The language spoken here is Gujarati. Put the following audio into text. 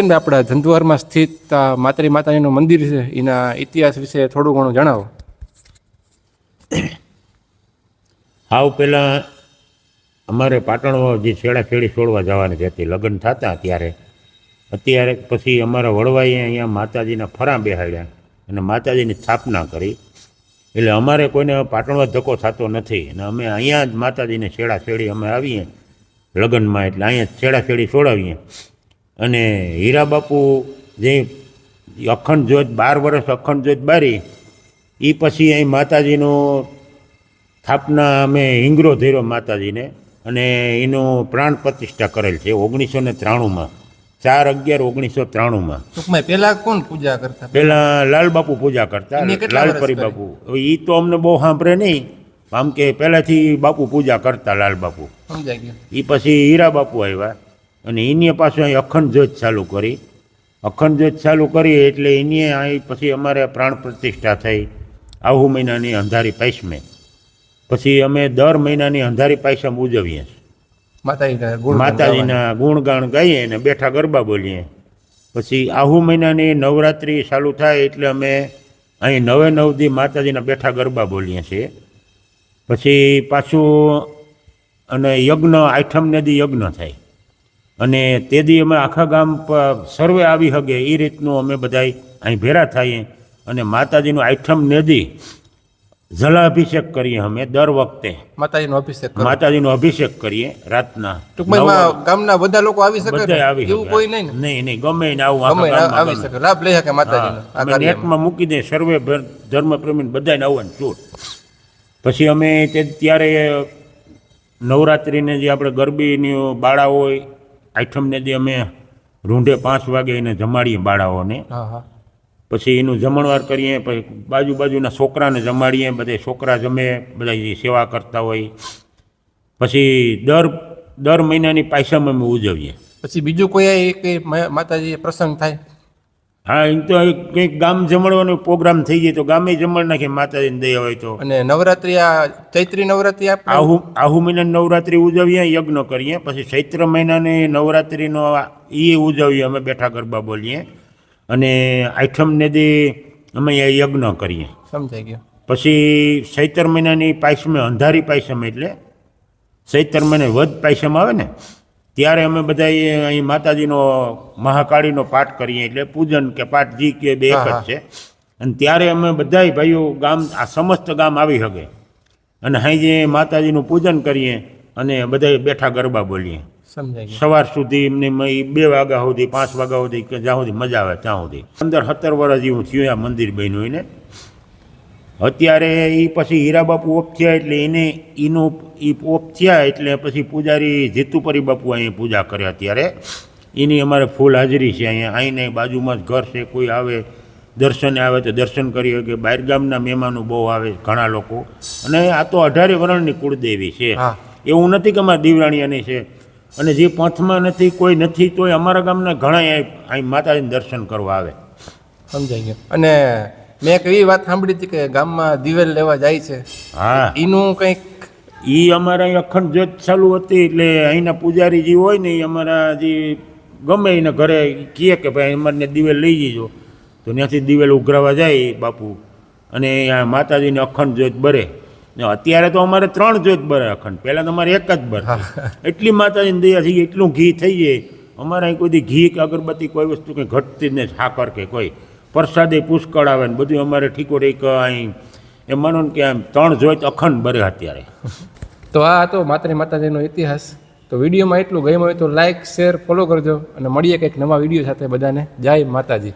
તમને આપણા જંતુવારમાં સ્થિત માતરી માતાજીનું મંદિર છે એના ઇતિહાસ વિશે થોડું ઘણું જણાવો. હાવ પહેલાં અમારે પાટણમાં જે છેડાછેડી છોડવા જવાની હતી, લગ્ન થતા ત્યારે, અત્યારે પછી અમારા વડવાઈએ અહીંયા માતાજીના ફરા બેહાડ્યા અને માતાજીની સ્થાપના કરી. એટલે અમારે કોઈને પાટણમાં ધક્કો થતો નથી અને અમે અહીંયા જ માતાજીને છેડાછેડી અમે આવીએ લગ્નમાં, એટલે અહીંયા છેડાછેડી છોડાવીએ. અને હીરા બાપુ જે અખંડ જ્યોત 12 વર્ષ અખંડ જ્યોત બારી, એ પછી અહીં માતાજીનું સ્થાપના અમે હિંગરો ધર્યો માતાજીને અને એનું પ્રાણ પ્રતિષ્ઠા કરેલ છે 1993માં, 4/11/1993માં. ટૂંકમાં પહેલા કોણ પૂજા કરતા? પહેલાં લાલબાપુ પૂજા કરતા, લાલપરી બાપુ. હવે એ તો અમને બહુ સાંભળે નહીં, આમ કે પહેલાંથી બાપુ પૂજા કરતા લાલબાપુ. સમજાઈ ગયું. એ પછી હીરા બાપુ આવ્યા અને એને પાછું અહીં અખંડ જ્યોત ચાલુ કરી. અખંડ જ્યોત ચાલુ કરી એટલે એને અહીં પછી અમારે પ્રાણ પ્રતિષ્ઠા થઈ આહુ મહિનાની અંધારી પાયસમે. પછી અમે દર મહિનાની અંધારી પાયસમ ઉજવીએ, માતાજીના ગુણગાન ગાઈએ અને બેઠા ગરબા બોલીએ. પછી આહુ મહિનાની નવરાત્રિ ચાલુ થાય એટલે અમે અહીં 9 દી માતાજીના બેઠા ગરબા બોલીએ છીએ. પછી પાછું અને યજ્ઞ, આઠમને દી યજ્ઞ થાય અને તે દી અમે આખા ગામ સર્વે આવી શકે એ રીતનું અમે બધાય અહીં ભેરા થઈએ અને માતાજીનું આઠમ નેદી જલાભિષેક કરીએ અમે દર વખતે. માતાજીનો અભિષેક કરીએ રાતના. ટૂંકમાં ગામના બધા લોકો આવી શકે? બધા આવી શકે, એવું કોઈ નહીં? નહીં, ગમે ને આવું આવી શકે, લાભ લઈ શકે માતાજીનો. અમે નેટમાં મૂકી દે સર્વે ધર્મપ્રેમી બધાને આવવાનું છૂટ. પછી અમે ત્યારે નવરાત્રિને જે આપણે ગરબીની બાળા હોય, આઠમને જે અમે રૂંઢે 5 વાગે એને જમાડીએ બાળાઓને. પછી એનું જમણવાર કરીએ, પછી બાજુના છોકરાને જમાડીએ, બધા છોકરા જમે, બધા સેવા કરતા હોય. પછી દર મહિનાની પાયસમ અમે ઉજવીએ. પછી બીજું કોઈ માતાજી પ્રસંગ થાય? હા, એમ તો કંઈક ગામ જમણવાનો પ્રોગ્રામ થઈ જાય તો ગામે જમણ નાખીએ માતાજીને દયા હોય તો. અને નવરાત્રિ, આ ચૈત્રી નવરાત્રિ આહુ મહિનાની નવરાત્રિ ઉજવીએ, યજ્ઞ કરીએ. પછી ચૈત્ર મહિનાની નવરાત્રિનો એ ઉજવીએ, અમે બેઠા ગરબા બોલીએ અને આઠમને દી અમે યજ્ઞ કરીએ. સમજાઈ ગયો. પછી ચૈત્ર મહિનાની પાયસમે, અંધારી પાયસમ એટલે ચૈત્ર મહિને વધ પાયસમ આવે ને ત્યારે અમે બધા અહીં માતાજીનો મહાકાળીનો પાઠ કરીએ, એટલે પૂજન કે પાઠ જી કે બે એક જ છે. અને ત્યારે અમે બધાય ભાઈઓ ગામ, આ સમસ્ત ગામ આવી શકે અને અહીં જે માતાજીનું પૂજન કરીએ અને બધા બેઠા ગરબા બોલીએ. સવાર સુધી એમને 2 વાગ્યા સુધી, 5 વાગ્યા સુધી, કે જ્યાં સુધી મજા આવે ત્યાં સુધી. 15-17 વર્ષ જેવું થયું આ મંદિર બન્યું એને. અત્યારે એ પછી હીરા બાપુ ઓફ થયા એટલે એનું ઓફ થયા એટલે પછી પૂજારી જીતુપરી બાપુ અહીં પૂજા કરે. અત્યારે એની અમારે ફૂલ હાજરી છે અહીંયા. અહીંને બાજુમાં જ ઘર છે, કોઈ આવે દર્શને આવે તો દર્શન કરીએ કે બહાર ગામના મહેમાનો બહુ આવે ઘણા લોકો. અને આ તો 18 વર્ષની કુળદેવી છે, એવું નથી કે અમારા દીવરાણીયાની છે. અને જે પંથમાં નથી, કોઈ નથી, તોય અમારા ગામના ઘણા અહીં માતાજીને દર્શન કરવા આવે. સમજાઈ ગયું. અને મેં એક એવી વાત સાંભળી હતી કે ગામમાં દિવેલ લેવા જાય છે. હા, એનું કંઈક એ અમારા અહીં અખંડ જ્યોત ચાલુ હતી એટલે અહીંના પૂજારી જે હોય ને એ અમારા જે ગમે એના ઘરે કહે કે ભાઈ અમારને દિવેલ લઈ જજો, તો ત્યાંથી દિવેલ ઉઘરાવા જાય બાપુ અને માતાજીને અખંડ જ્યોત બરે. અત્યારે તો અમારે 3 જ્યોત બરે અખંડ, પહેલાં તો અમારે 1 જ બરે. એટલી માતાજીની દયા થઈ ગઈ, એટલું ઘી થઈ જાય. અમારે અહીં કોઈ ઘી કે અગરબત્તી કોઈ વસ્તુ કંઈ ઘટતી જ નહીં, સાકર કે કોઈ પ્રસાદે પુષ્કળ આવે ને બધું અમારે ઠીકો ઠીક અહીં એમ માનો ને કે આમ 3 જ્યોત અખંડ બરે અત્યારે. તો આ હતો માતાજીનો ઇતિહાસ. તો વિડીયોમાં એટલું ગમ્યું હોય તો લાઇક, શેર, ફોલો કરજો અને મળીએ કંઈક નવા વિડીયો સાથે. બધાને જય માતાજી.